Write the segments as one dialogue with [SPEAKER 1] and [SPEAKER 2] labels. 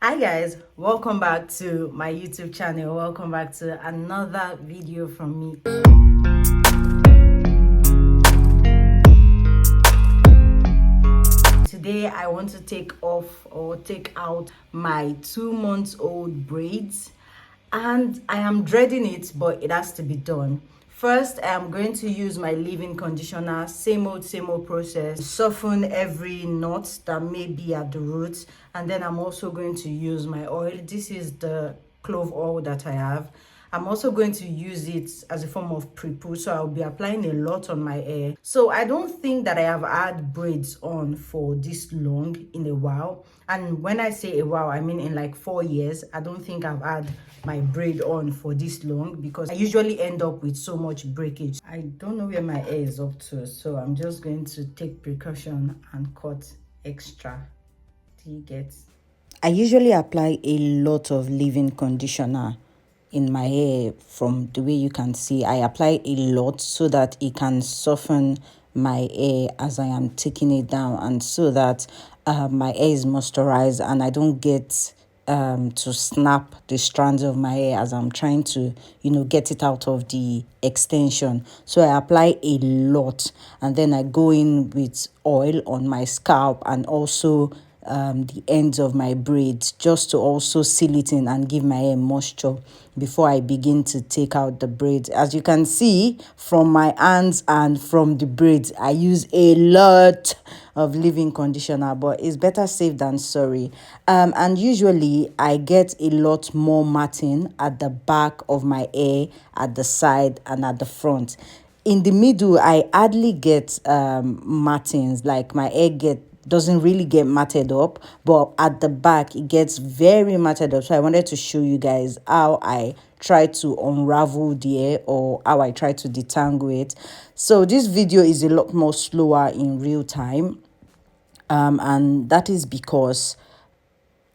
[SPEAKER 1] Hi guys, welcome back to my YouTube channel. Welcome back to another video from me. Today I want to take out my 2-month-old braids, and I am dreading it, but it has to be done. First, I am going to use my leave-in conditioner, same old process, soften every knot that may be at the roots. And then I'm also going to use my oil. This is the clove oil that I have. I'm also going to use it as a form of Prepoo, so I'll be applying a lot on my hair. So I don't think that I have had braids on for this long in a while. And when I say a while, I mean in like 4 years. I don't think I've had my braid on for this long because I usually end up with so much breakage. I don't know where my hair is up to, so I'm just going to take precaution and cut extra. Do you get? I usually apply a lot of leave-in conditioner in my hair. From the way you can see, I apply a lot so that it can soften my hair as I am taking it down, and so that my hair is moisturized and I don't get to snap the strands of my hair as I'm trying to get it out of the extension. So I apply a lot, and then I go in with oil on my scalp and also the ends of my braids, just to also seal it in and give my hair moisture before I begin to take out the braids. As you can see from my hands and from the braids, I use a lot of leave-in conditioner, but it's better safe than sorry. And usually I get a lot more matting at the back of my hair, at the side and at the front. In the middle, I hardly get mattings, like my hair doesn't really get matted up, but at the back it gets very matted up. So I wanted to show you guys how I try to unravel the hair, or how I try to detangle it. So this video is a lot more slower in real time, and that is because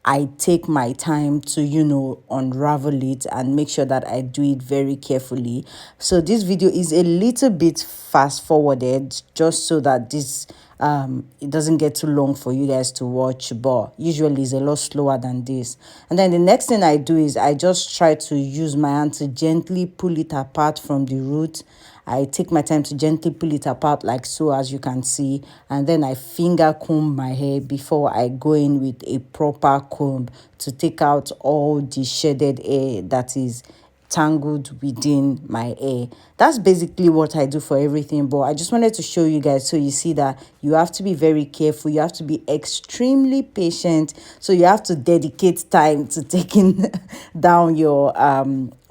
[SPEAKER 1] I take my time to, unravel it and make sure that I do it very carefully. So this video is a little bit fast forwarded, just so that this it doesn't get too long for you guys to watch, but usually it's a lot slower than this. And then the next thing I do is I just try to use my hand to gently pull it apart from the root. I take my time to gently pull it apart like so, as you can see, and then I finger comb my hair before I go in with a proper comb to take out all the shaded hair that is tangled within my hair. That's basically what I do for everything, but I just wanted to show you guys so you see that you have to be very careful. You have to be extremely patient, so you have to dedicate time to taking down your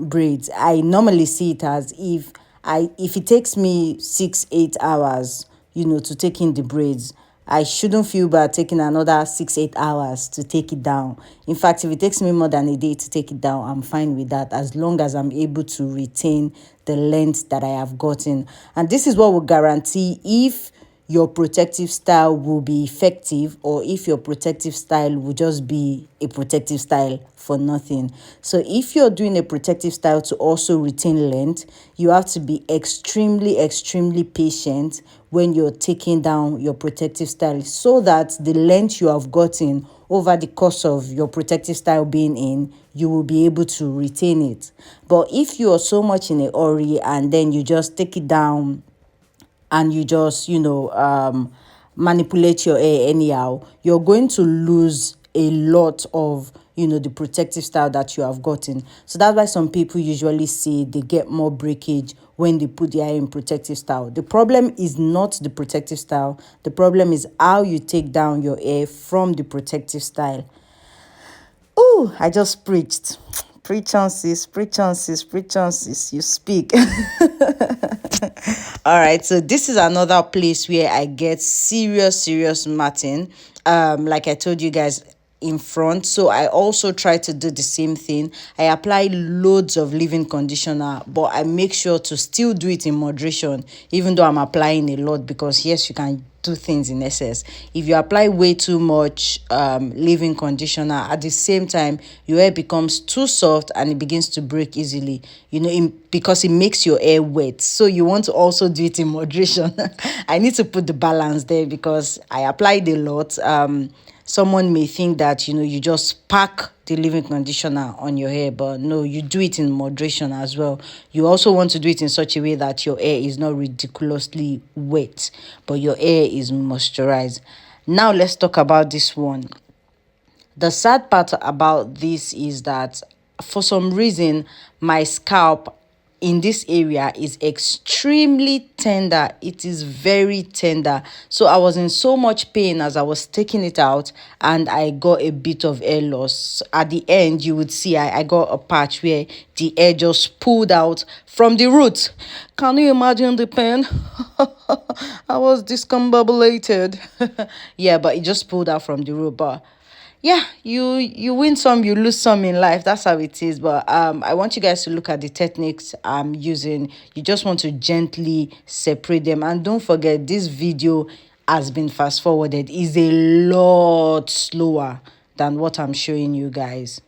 [SPEAKER 1] braids. I normally see it as if it takes me 6-8 hours to take in the braids, I shouldn't feel bad taking another 6-8 hours to take it down. In fact, if it takes me more than a day to take it down, I'm fine with that, as long as I'm able to retain the length that I have gotten. And this is what will guarantee if your protective style will be effective, or if your protective style will just be a protective style for nothing. So if you're doing a protective style to also retain length, you have to be extremely patient when you're taking down your protective style, so that the length you have gotten over the course of your protective style being in, you will be able to retain it. But if you are so much in a hurry and then you just take it down and you just manipulate your hair anyhow, you're going to lose a lot of the protective style that you have gotten. So that's why some people usually say they get more breakage when they put their hair in protective style. The problem is not the protective style. The problem is how you take down your hair from the protective style. Oh, I just preached. Preach on, sis, preach on, sis, preach on, sis. You speak. All right, so this is another place where I get serious matting. Like I told you guys, in front. So I also try to do the same thing. I apply loads of leave-in conditioner, but I make sure to still do it in moderation, even though I'm applying a lot, because yes, you can do things in excess. If you apply way too much leave-in conditioner, at the same time your hair becomes too soft and it begins to break easily, because it makes your hair wet. So you want to also do it in moderation. I need to put the balance there because I applied a lot. Someone may think that, you just pack the leave-in conditioner on your hair, but no, you do it in moderation as well. You also want to do it in such a way that your hair is not ridiculously wet, but your hair is moisturized. Now let's talk about this one. The sad part about this is that for some reason, my scalp in this area is extremely tender. It is very tender. So I was in so much pain as I was taking it out, and I got a bit of hair loss. At the end, you would see I got a patch where the hair just pulled out from the root. Can you imagine the pain? I was discombobulated. Yeah, but it just pulled out from the root. But yeah, you win some, you lose some in life. That's how it is. But I want you guys to look at the techniques I'm using. You just want to gently separate them, and don't forget, this video has been fast forwarded. Is a lot slower than what I'm showing you guys.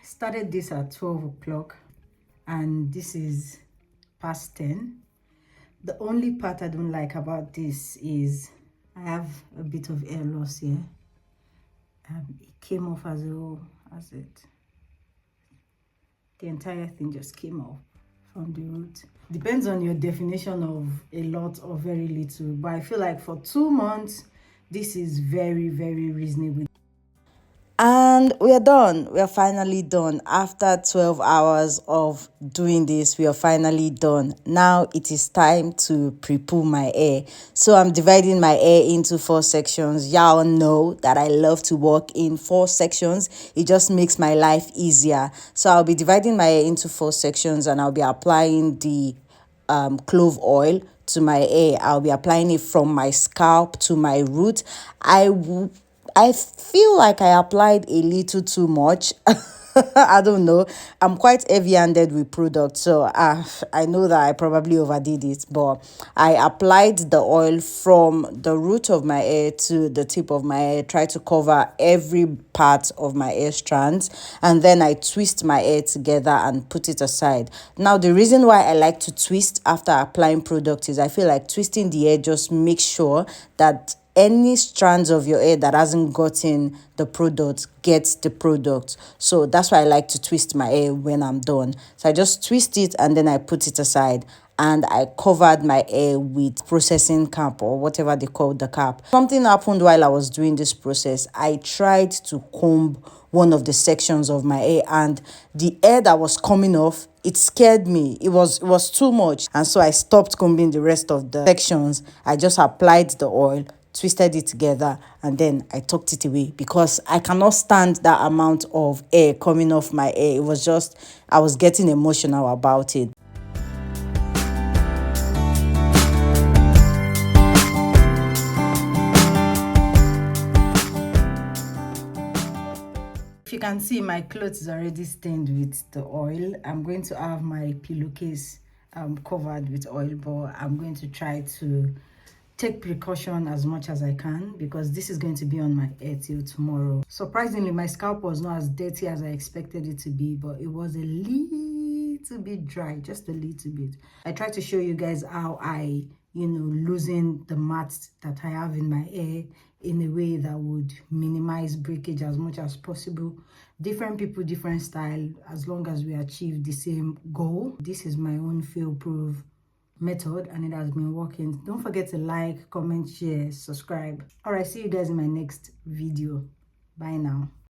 [SPEAKER 1] Started this at 12 o'clock, and this is past 10. The only part I don't like about this is I have a bit of hair loss here. It came off as well as the entire thing just came off from the root. Depends on your definition of a lot or very little, but I feel like for 2 months this is very, very reasonable. And we are done. We are finally done. After 12 hours of doing this, we are finally done. Now it is time to pre-poo my hair. So I'm dividing my hair into 4 sections. Y'all know that I love to work in 4 sections. It just makes my life easier. So I'll be dividing my hair into 4 sections, and I'll be applying the clove oil to my hair. I'll be applying it from my scalp to my root. I feel like I applied a little too much. I don't know. I'm quite heavy-handed with products, so I know that I probably overdid it, but I applied the oil from the root of my hair to the tip of my hair, try to cover every part of my hair strands, and then I twist my hair together and put it aside. Now, the reason why I like to twist after applying product is I feel like twisting the hair just makes sure that any strands of your hair that hasn't gotten the product gets the product. So that's why I like to twist my hair when I'm done. So I just twist it and then I put it aside, and I covered my hair with processing cap or whatever they call the cap. Something happened while I was doing this process. I tried to comb one of the sections of my hair, and the hair that was coming off, it scared me. It was too much, and so I stopped combing the rest of the sections. I just applied the oil, twisted it together, and then I tucked it away because I cannot stand that amount of hair coming off my hair. It was just, I was getting emotional about it. If you can see, my clothes is already stained with the oil. I'm going to have my pillowcase covered with oil, but I'm going to try to take precaution as much as I can because this is going to be on my hair till tomorrow. Surprisingly, my scalp was not as dirty as I expected it to be, but it was a little bit dry, just a little bit. I tried to show you guys how I loosen the mats that I have in my hair in a way that would minimize breakage as much as possible. Different people, different style, as long as we achieve the same goal. This is my own fail-proof method, and it has been working. Don't forget to like, comment, share, subscribe. All right, see you guys in my next video. Bye now.